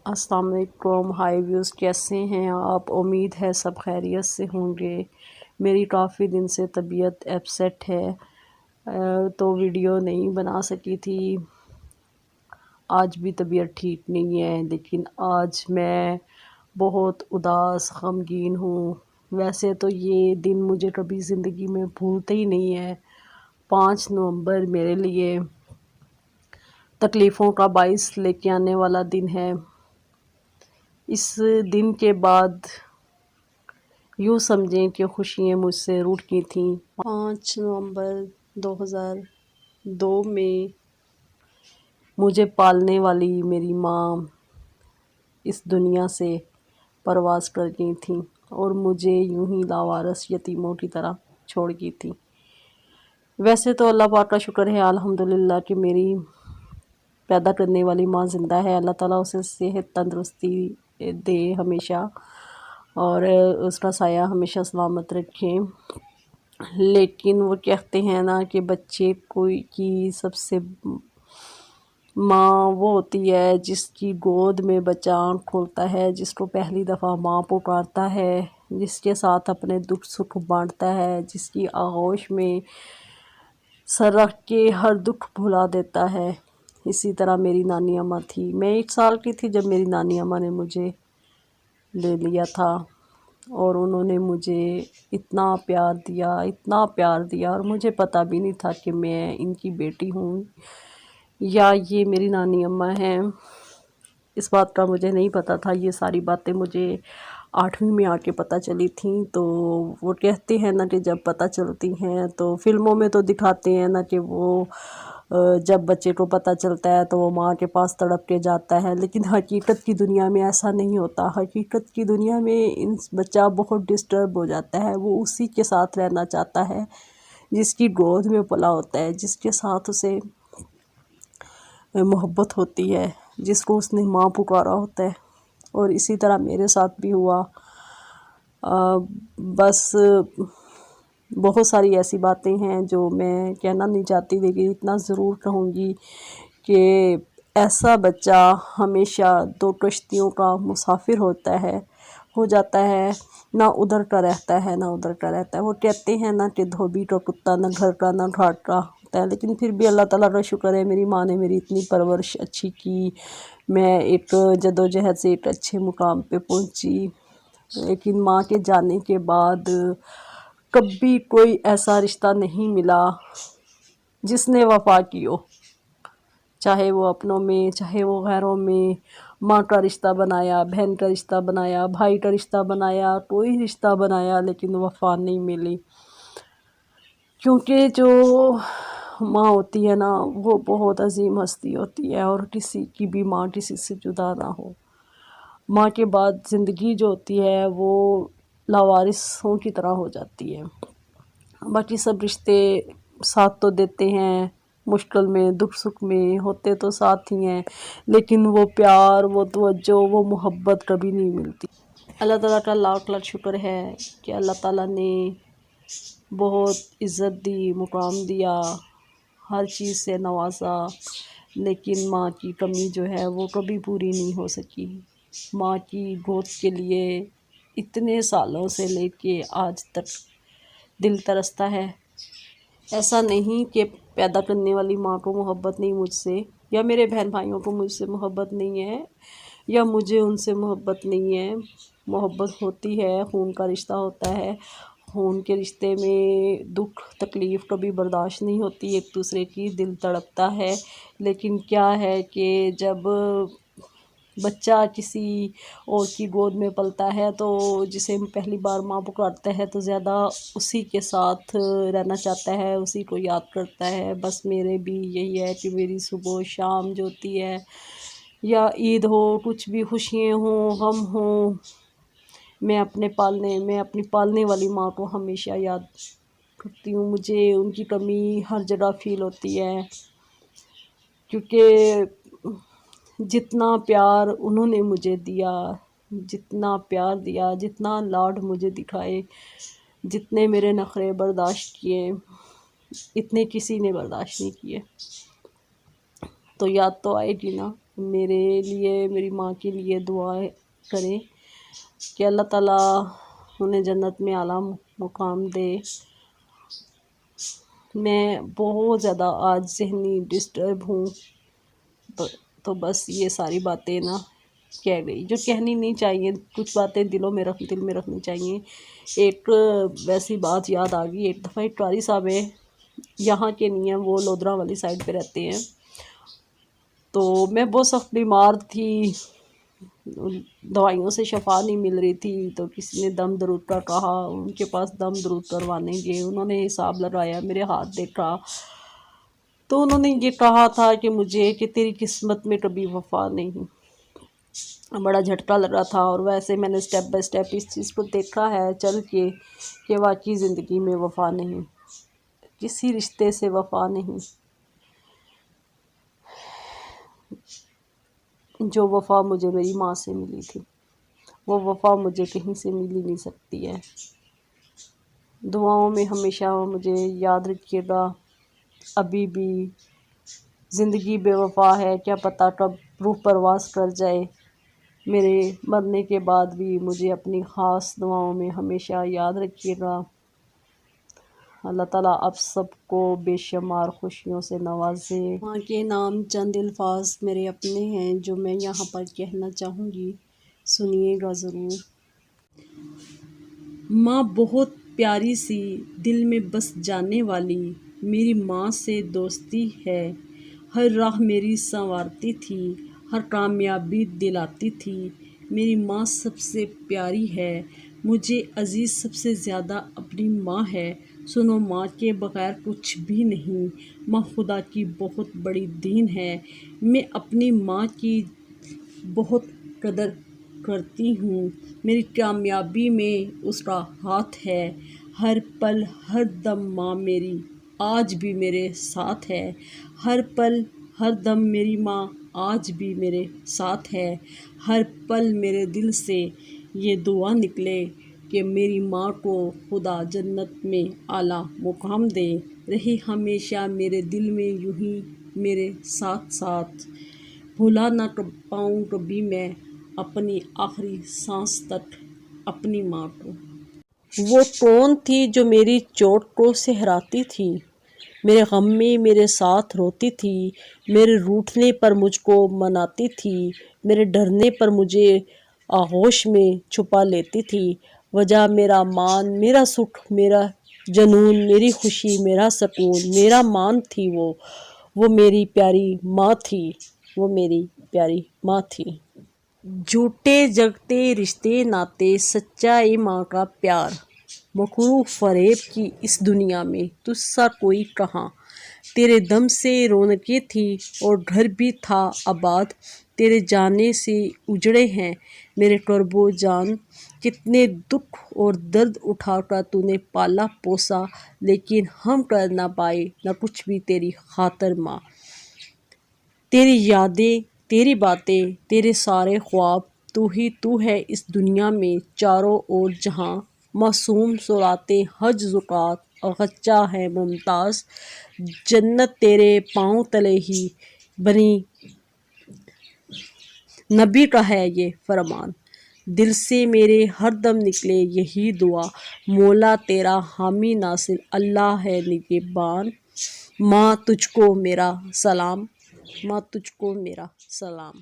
السلام علیکم، high views, کیسے ہیں آپ؟ امید ہے سب خیریت سے ہوں گے۔ میری کافی دن سے طبیعت اپسیٹ ہے تو ویڈیو نہیں بنا سکی تھی۔ آج بھی طبیعت ٹھیک نہیں ہے، لیکن آج میں بہت اداس غمگین ہوں۔ ویسے تو یہ دن مجھے کبھی زندگی میں بھولتے ہی نہیں ہے۔ 5 نومبر میرے لیے تکلیفوں کا باعث لے کے آنے والا دن ہے۔ اس دن کے بعد یوں سمجھیں کہ خوشیاں مجھ سے روٹھ گئی تھیں۔ 5 نومبر 2002 میں مجھے پالنے والی میری ماں اس دنیا سے پرواز کر گئی تھیں اور مجھے یوں ہی لاوارث یتیموں کی طرح چھوڑ گئی تھیں۔ ویسے تو اللہ پاک کا شکر ہے الحمدللہ کہ میری پیدا کرنے والی ماں زندہ ہے۔ اللہ تعالیٰ اسے صحت تندرستی دے ہمیشہ اور اس کا سایہ ہمیشہ سلامت رکھیں۔ لیکن وہ کہتے ہیں نا کہ بچے کی سب سے ماں وہ ہوتی ہے جس کی گود میں بچہ آنکھ کھولتا ہے، جس کو پہلی دفعہ ماں پکارتا ہے، جس کے ساتھ اپنے دکھ سکھ بانٹتا ہے، جس کی آغوش میں سر رکھ کے ہر دکھ بھلا دیتا ہے۔ اسی طرح میری نانی اماں تھی۔ میں 1 سال کی تھی جب میری نانی اماں نے مجھے لے لیا تھا اور انہوں نے مجھے اتنا پیار دیا اور مجھے پتہ بھی نہیں تھا کہ میں ان کی بیٹی ہوں یا یہ میری نانی اماں ہیں۔ اس بات کا مجھے نہیں پتہ تھا۔ یہ ساری باتیں مجھے 8ویں میں آ کے پتہ چلی تھیں۔ تو وہ کہتے ہیں نا کہ جب پتہ چلتی ہیں تو فلموں میں تو دکھاتے ہیں نا کہ وہ جب بچے کو پتہ چلتا ہے تو وہ ماں کے پاس تڑپ کے جاتا ہے، لیکن حقیقت کی دنیا میں ایسا نہیں ہوتا۔ حقیقت کی دنیا میں بچہ بہت ڈسٹرب ہو جاتا ہے۔ وہ اسی کے ساتھ رہنا چاہتا ہے جس کی گود میں پلا ہوتا ہے، جس کے ساتھ اسے محبت ہوتی ہے، جس کو اس نے ماں پکارا ہوتا ہے۔ اور اسی طرح میرے ساتھ بھی ہوا۔ بس بہت ساری ایسی باتیں ہیں جو میں کہنا نہیں چاہتی، لیکن اتنا ضرور کہوں گی کہ ایسا بچہ ہمیشہ 2 کشتیوں کا مسافر ہو جاتا ہے، نہ ادھر کا رہتا ہے نہ ادھر کا رہتا ہے۔ وہ کہتے ہیں نا کہ دھوبی کا کتا نہ گھر کا نہ گھاٹ کا ہوتا ہے، لیکن پھر بھی اللہ تعالیٰ کا شکر ہے میری ماں نے میری اتنی پرورش اچھی کی، میں ایک جدوجہد سے ایک اچھے مقام پہ پہنچی۔ لیکن ماں کے جانے کے بعد کبھی کوئی ایسا رشتہ نہیں ملا جس نے وفا کی ہو، چاہے وہ اپنوں میں چاہے وہ غیروں میں۔ ماں کا رشتہ بنایا، بہن کا رشتہ بنایا، بھائی کا رشتہ بنایا، کوئی رشتہ بنایا، لیکن وفا نہیں ملی۔ کیونکہ جو ماں ہوتی ہے نا وہ بہت عظیم ہستی ہوتی ہے اور کسی کی بھی ماں کسی سے جدا نہ ہو۔ ماں کے بعد زندگی جو ہوتی ہے وہ لاوارثوں کی طرح ہو جاتی ہے۔ باقی سب رشتے ساتھ تو دیتے ہیں، مشکل میں دکھ سکھ میں ہوتے تو ساتھ ہی ہیں، لیکن وہ پیار، وہ توجہ، وہ محبت کبھی نہیں ملتی۔ اللہ تعالیٰ کا لاکھ لاکھ شکر ہے کہ اللہ تعالیٰ نے بہت عزت دی، مقام دیا، ہر چیز سے نوازا، لیکن ماں کی کمی جو ہے وہ کبھی پوری نہیں ہو سکی۔ ماں کی گود کے لیے اتنے سالوں سے لے کے آج تک دل ترستا ہے۔ ایسا نہیں کہ پیدا کرنے والی ماں کو محبت نہیں مجھ سے، یا میرے بہن بھائیوں کو مجھ سے محبت نہیں ہے، یا مجھے ان سے محبت نہیں ہے۔ محبت ہوتی ہے، خون کا رشتہ ہوتا ہے۔ خون کے رشتے میں دکھ تکلیف کبھی برداشت نہیں ہوتی ایک دوسرے کی، دل تڑپتا ہے۔ لیکن کیا ہے کہ جب بچہ کسی اور کی گود میں پلتا ہے تو جسے پہلی بار ماں پکارتا ہے تو زیادہ اسی کے ساتھ رہنا چاہتا ہے، اسی کو یاد کرتا ہے۔ بس میرے بھی یہی ہے کہ میری صبح و شام جو ہوتی ہے، یا عید ہو، کچھ بھی خوشیاں ہوں، غم ہوں، میں اپنی پالنے والی ماں کو ہمیشہ یاد کرتی ہوں۔ مجھے ان کی کمی ہر جگہ فیل ہوتی ہے، کیونکہ جتنا پیار انہوں نے مجھے دیا، جتنا پیار دیا، جتنا لاڈ مجھے دکھائے، جتنے میرے نخرے برداشت کیے، اتنے کسی نے برداشت نہیں کیے۔ تو یاد تو آئے گی نا۔ میرے لیے، میری ماں کے لیے دعا کریں کہ اللہ تعالیٰ انہیں جنت میں اعلیٰ مقام دے۔ میں بہت زیادہ آج ذہنی ڈسٹرب ہوں، تو بس یہ ساری باتیں نا کہہ گئی جو کہنی نہیں چاہیے، کچھ باتیں دل میں رکھنی چاہیے۔ ایک ویسی بات یاد آ گئی، ایک دفعہ ایک قاری صاحب ہیں، یہاں کے نہیں ہیں، وہ لودھرا والی سائڈ پہ رہتے ہیں۔ تو میں بہت سخت بیمار تھی، دوائیوں سے شفا نہیں مل رہی تھی، تو کسی نے دم درود کا کہا، ان کے پاس دم درود کروانے گئے، انہوں نے حساب لگایا، میرے ہاتھ دیکھا، تو انہوں نے یہ کہا تھا کہ مجھے کہ تیری قسمت میں کبھی وفا نہیں۔ بڑا جھٹکا لگا تھا، اور ویسے میں نے سٹیپ بائی سٹیپ اس چیز کو دیکھا ہے چل کے کہ واقعی زندگی میں وفا نہیں، کسی رشتے سے وفا نہیں۔ جو وفا مجھے میری ماں سے ملی تھی، وہ وفا مجھے کہیں سے مل ہی نہیں سکتی ہے۔ دعاؤں میں ہمیشہ مجھے یاد رکھیے گا، ابھی بھی زندگی بے وفا ہے، کیا پتہ کب روح پرواز کر جائے۔ میرے مرنے کے بعد بھی مجھے اپنی خاص دعاؤں میں ہمیشہ یاد رکھیے گا۔ اللہ تعالیٰ آپ سب کو بے شمار خوشیوں سے نوازے۔ ماں کے نام چند الفاظ میرے اپنے ہیں جو میں یہاں پر کہنا چاہوں گی، سنیے گا ضرور۔ ماں بہت پیاری سی، دل میں بس جانے والی، میری ماں سے دوستی ہے، ہر راہ میری سنوارتی تھی، ہر کامیابی دلاتی تھی۔ میری ماں سب سے پیاری ہے، مجھے عزیز سب سے زیادہ اپنی ماں ہے۔ سنو، ماں کے بغیر کچھ بھی نہیں، ماں خدا کی بہت بڑی دین ہے۔ میں اپنی ماں کی بہت قدر کرتی ہوں، میری کامیابی میں اس کا ہاتھ ہے، ہر پل ہر دم ماں میری آج بھی میرے ساتھ ہے، ہر پل ہر دم میری ماں آج بھی میرے ساتھ ہے۔ ہر پل میرے دل سے یہ دعا نکلے کہ میری ماں کو خدا جنت میں اعلیٰ مقام دے، رہے ہمیشہ میرے دل میں یوں ہی میرے ساتھ ساتھ، بھولا نہ پاؤں کبھی میں اپنی آخری سانس تک اپنی ماں کو۔ وہ کون تھی جو میری چوٹ کو سہراتی تھی، میرے غم میں میرے ساتھ روتی تھی، میرے روٹھنے پر مجھ کو مناتی تھی، میرے ڈرنے پر مجھے آغوش میں چھپا لیتی تھی۔ وجہ میرا مان، میرا سکھ، میرا جنون، میری خوشی، میرا سکون، میرا مان تھی وہ میری پیاری ماں تھی، وہ میری پیاری ماں تھی۔ جھوٹے جگتے رشتے ناتے، سچائی ماں کا پیار، مکرو فریب کی اس دنیا میں تجھ سا کوئی کہاں، تیرے دم سے رونقیں تھی اور گھر بھی تھا آباد، تیرے جانے سے اجڑے ہیں میرے کرب و جان، کتنے دکھ اور درد اٹھا کر تو نے پالا پوسا، لیکن ہم کر نہ پائے نہ کچھ بھی تیری خاطر ماں۔ تیری یادیں، تیری باتیں، تیرے سارے خواب، تو ہی تو ہے اس دنیا میں چاروں اور جہاں، معصوم سراتے حج زکوٰۃ غچہ ہے ممتاز، جنت تیرے پاؤں تلے ہی بنی، نبی کا ہے یہ فرمان، دل سے میرے ہر دم نکلے یہی دعا، مولا تیرا حامی ناصر اللہ ہے نگہبان، ماں تجھ کو میرا سلام، ماں تجھ کو میرا سلام۔